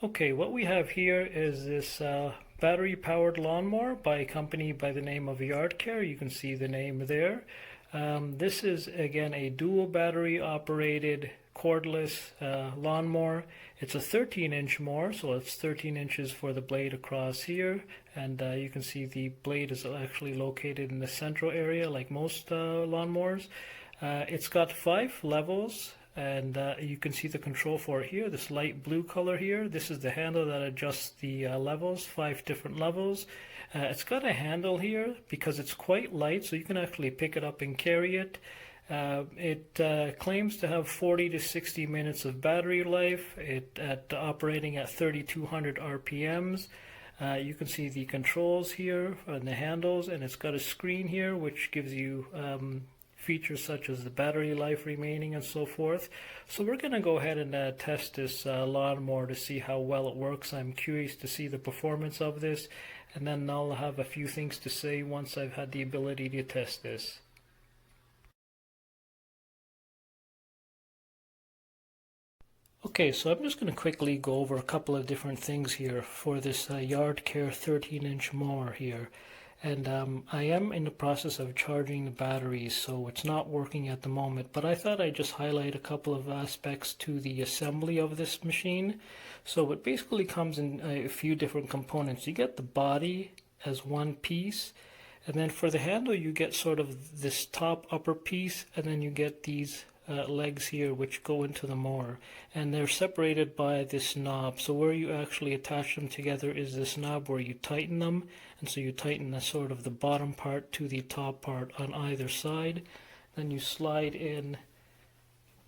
Okay, what we have here is this battery-powered lawnmower by a company by the name of YARDCARE. You can see the name there. This is, again, a dual battery-operated cordless lawnmower. It's a 13-inch mower, so it's 13 inches for the blade across here. And you can see the blade is actually located in the central area, like most lawnmowers. It's got 5 levels. And you can see the control for it here, this light blue color here. This is the handle that adjusts the levels, 5 different levels. It's got a handle here because it's quite light, so you can actually pick it up and carry it. It claims to have 40 to 60 minutes of battery life. Operating at 3,200 RPMs. You can see the controls here and the handles, and it's got a screen here which gives you features such as the battery life remaining and so forth. So we're going to go ahead and test this lawnmower to see how well it works. I'm curious to see the performance of this, and then I'll have a few things to say once I've had the ability to test this. Okay, so I'm just going to quickly go over a couple of different things here for this YARDCARE 13-inch mower here. And I am in the process of charging the batteries, so it's not working at the moment, but I thought I'd just highlight a couple of aspects to the assembly of this machine. So it basically comes in a few different components. You get the body as one piece, and then for the handle you get sort of this top upper piece, and then you get these legs here which go into the mower, and they're separated by this knob. So where you actually attach them together is this knob where you tighten them, and so you tighten the sort of the bottom part to the top part on either side. Then you slide in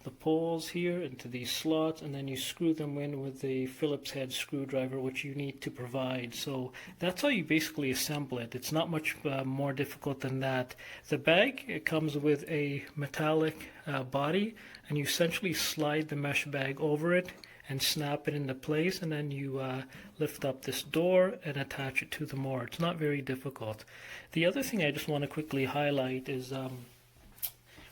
the poles here into these slots, and then you screw them in with the Phillips head screwdriver, which you need to provide. So that's how you basically assemble it. It's not much more difficult than that. The bag, it comes with a metallic body, and you essentially slide the mesh bag over it and snap it into place, and then you lift up this door and attach it to the mower. It's not very difficult. The other thing I just want to quickly highlight is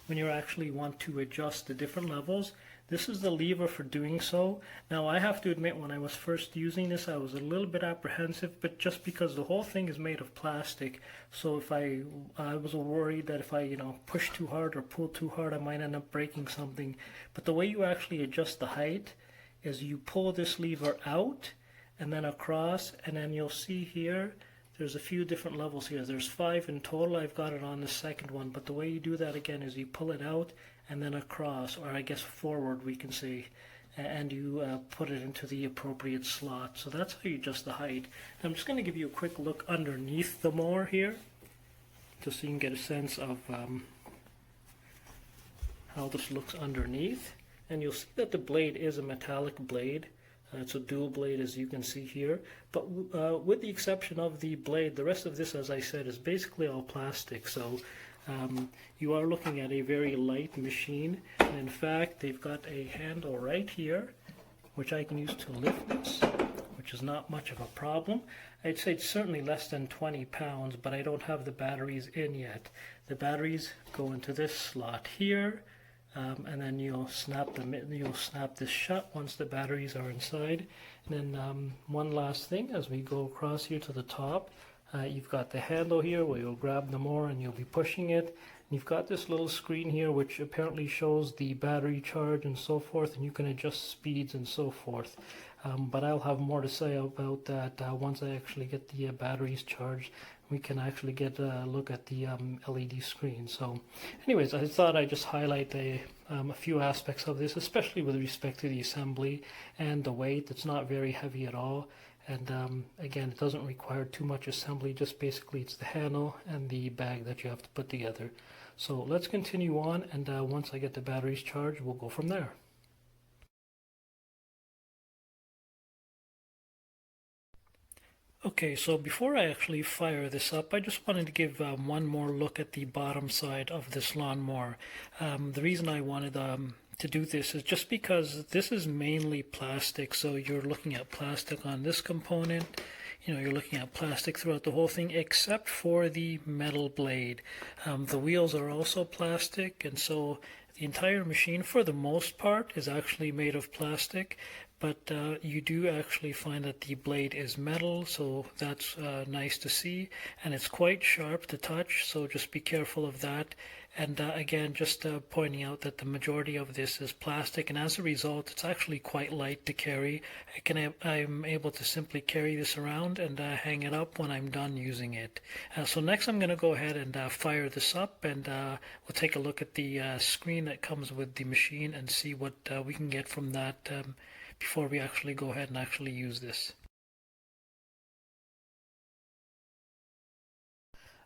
when you actually want to adjust the different levels, this is the lever for doing so. Now I have to admit, when I was first using this, I was a little bit apprehensive, but just because the whole thing is made of plastic, so if I was worried that if I push too hard or pull too hard, I might end up breaking something. But the way you actually adjust the height is you pull this lever out and then across, and then you'll see here there's a few different levels here. There's 5 in total. I've got it on the second one, but the way you do that again is you pull it out and then across, or I guess forward we can say, and you put it into the appropriate slot. So that's how you adjust the height. I'm just going to give you a quick look underneath the mower here, just so you can get a sense of how this looks underneath. And you'll see that the blade is a metallic blade. It's a dual blade, as you can see here, but with the exception of the blade, the rest of this, as I said, is basically all plastic. So you are looking at a very light machine, and in fact they've got a handle right here which I can use to lift this, which is not much of a problem. I'd say it's certainly less than 20 pounds, but I don't have the batteries in yet. The batteries go into this slot here, and then you'll snap this shut once the batteries are inside. And then one last thing, as we go across here to the top, you've got the handle here where you'll grab the mower and you'll be pushing it. And you've got this little screen here which apparently shows the battery charge and so forth, and you can adjust speeds and so forth. But I'll have more to say about that once I actually get the batteries charged. We can actually get a look at the LED screen. So anyways, I thought I'd just highlight a few aspects of this, especially with respect to the assembly and the weight. It's not very heavy at all, and again, it doesn't require too much assembly. Just basically it's the handle and the bag that you have to put together. So let's continue on, and once I get the batteries charged, we'll go from there. Okay, so before I actually fire this up, I just wanted to give one more look at the bottom side of this lawnmower. The reason I wanted to do this is just because this is mainly plastic, so you're looking at plastic on this component. You're looking at plastic throughout the whole thing except for the metal blade. The wheels are also plastic, and so The entire machine, for the most part, is actually made of plastic, but you do actually find that the blade is metal, so that's nice to see, and it's quite sharp to touch, so just be careful of that. And again, just pointing out that the majority of this is plastic, and as a result, it's actually quite light to carry. I'm able to simply carry this around and hang it up when I'm done using it. So next I'm going to go ahead and fire this up, and we'll take a look at the screen that comes with the machine and see what we can get from that before we actually go ahead and actually use this.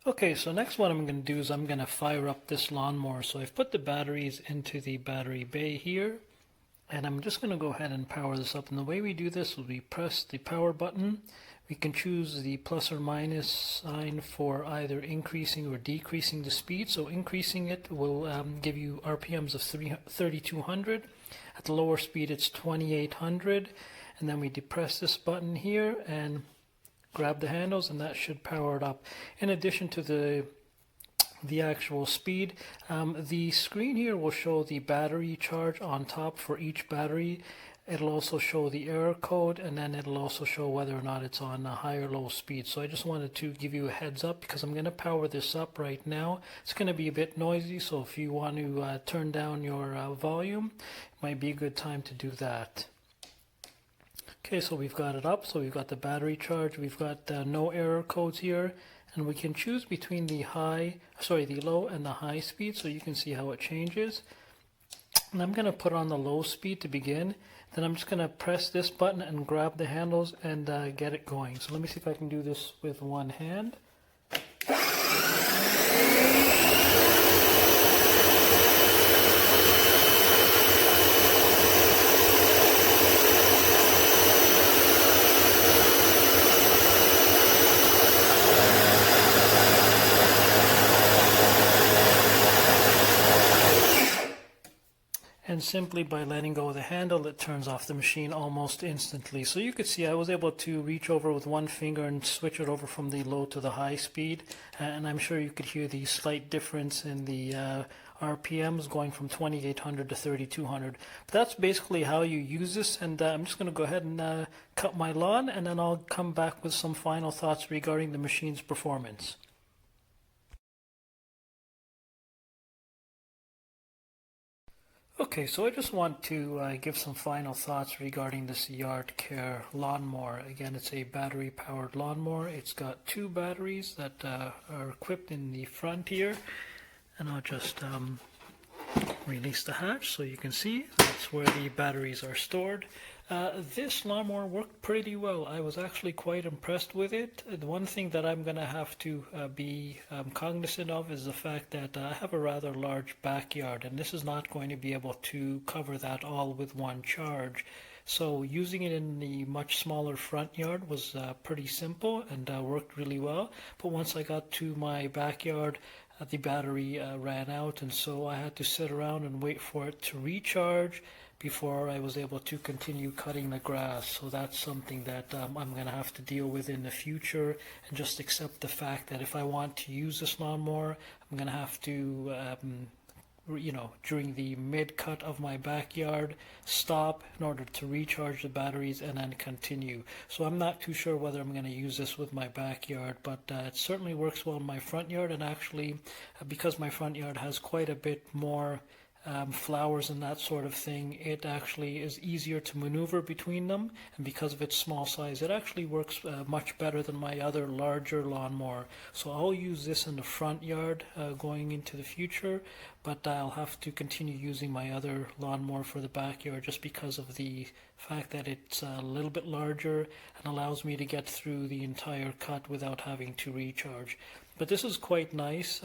Okay, so next what I'm going to do is I'm going to fire up this lawnmower. So I've put the batteries into the battery bay here, and I'm just going to go ahead and power this up. And the way we do this is we press the power button. We can choose the plus or minus sign for either increasing or decreasing the speed. So increasing it will give you RPMs of 3,200. At the lower speed it's 2,800. And then we depress this button here and grab the handles, and that should power it up. In addition to the actual speed, the screen here will show the battery charge on top for each battery. It'll also show the error code, and then it'll also show whether or not it's on a high or low speed. So I just wanted to give you a heads up because I'm going to power this up right now. It's going to be a bit noisy, so if you want to turn down your volume, it might be a good time to do that. Okay, so we've got it up, so we've got the battery charge, we've got no error codes here, and we can choose between the low and the high speed, so you can see how it changes. And I'm going to put on the low speed to begin, then I'm just going to press this button and grab the handles and get it going. So let me see if I can do this with one hand. And simply by letting go of the handle, it turns off the machine almost instantly. So you could see I was able to reach over with one finger and switch it over from the low to the high speed. And I'm sure you could hear the slight difference in the RPMs going from 2,800 to 3,200. But that's basically how you use this. And I'm just going to go ahead and cut my lawn, and then I'll come back with some final thoughts regarding the machine's performance. Okay, so I just want to give some final thoughts regarding this YARDCARE lawnmower. Again, it's a battery-powered lawnmower. It's got two batteries that are equipped in the front here. And I'll just release the hatch so you can see that's where the batteries are stored. This lawnmower worked pretty well. I was actually quite impressed with it. The one thing that I'm going to have to be cognizant of is the fact that I have a rather large backyard, and this is not going to be able to cover that all with one charge. So using it in the much smaller front yard was pretty simple and worked really well. But once I got to my backyard, the battery ran out, and so I had to sit around and wait for it to recharge before I was able to continue cutting the grass. So that's something that I'm going to have to deal with in the future, and just accept the fact that if I want to use this lawnmower, I'm going to have to during the mid-cut of my backyard, stop in order to recharge the batteries and then continue. So I'm not too sure whether I'm going to use this with my backyard, but it certainly works well in my front yard. And actually, because my front yard has quite a bit more flowers and that sort of thing, it actually is easier to maneuver between them, and because of its small size, it actually works much better than my other larger lawnmower. So I'll use this in the front yard going into the future, but I'll have to continue using my other lawnmower for the backyard just because of the fact that it's a little bit larger and allows me to get through the entire cut without having to recharge. But this is quite nice,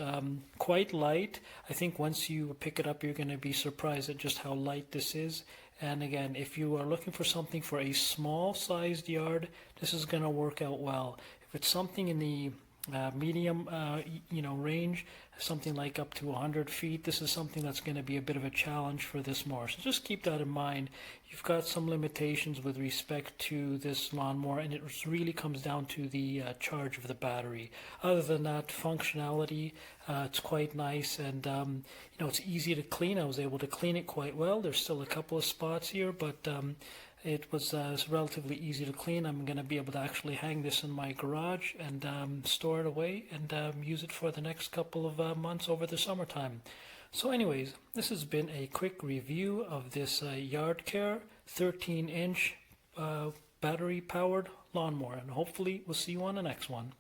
quite light. I think once you pick it up, you're going to be surprised at just how light this is. And again, if you are looking for something for a small sized yard, this is going to work out well. If it's something in the medium range, something like up to 100 feet. This is something that's going to be a bit of a challenge for this mower, so just keep that in mind. You've got some limitations with respect to this lawnmower, and it really comes down to the charge of the battery. Other than that, functionality, it's quite nice, and it's easy to clean. I was able to clean it quite well. There's still a couple of spots here, but it was relatively easy to clean. I'm going to be able to actually hang this in my garage and store it away and use it for the next couple of months over the summertime. So anyways, this has been a quick review of this YARDCARE 13-inch battery-powered lawnmower, and hopefully we'll see you on the next one.